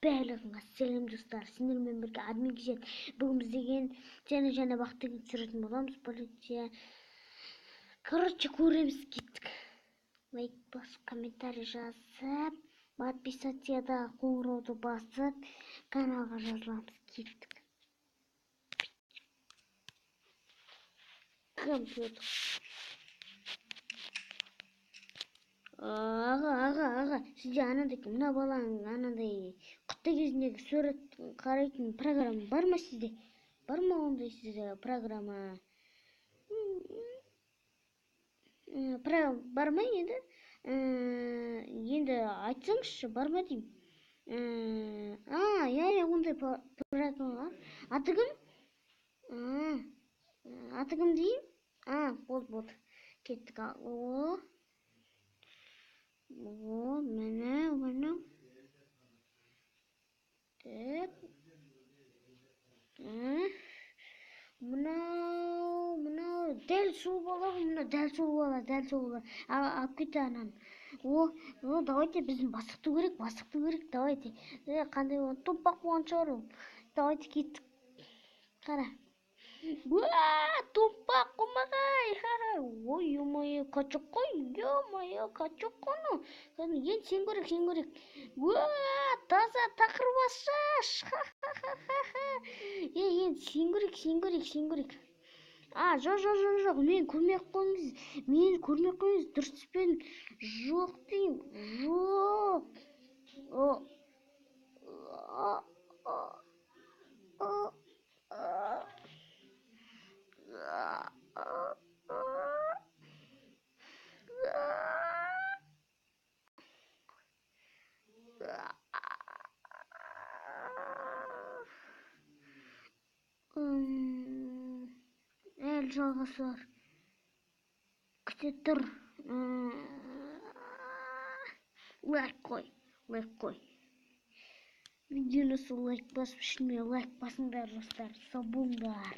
Барлығыңа сәлем достар, сендермен бірге админ кешет. Бүгін біз деген және бақты түсіретін боламыз. Полиция. Короче, көреміз, кеттік. Лайк басып, комментарий жазып, подписаться қоңырауды басып, каналға жазыламыз, кеттік. Компьютер. Аға, сізде анандай мына баланың анандай құтты кезіндегі сурет қарайтын программа бар ма сізде? Бар ма ондай сізде программа? Бар ма енді? Енді айтсаңызшы, бар ма деймін. Я ондай программа. Аты кім? Аты кім деймін? Болды. Кеттік. Мына деп мынау дәл сол бала, дәл сол бала алып кетті ананы. Давайте біздің бастықты керек, давайте. Қандай болған, томпақ болған шығар ол. Давайте кеттік. Қара. Томпақ қомағай. Ой, ё-моё, качок қой, ё-моё, качок қой. Енді сен көрек. Таза тақырбас шаш. Енді сен көрек. Жоқ, мені көрмей қойыңыз, дұрыспен жоқ деймін, жоқ. Әлі жалғасы бар. Күте тұр. Лайк қой. Видеоны сол лайк басып, ішіне лайк басыңдар достар. Сау болыңдар.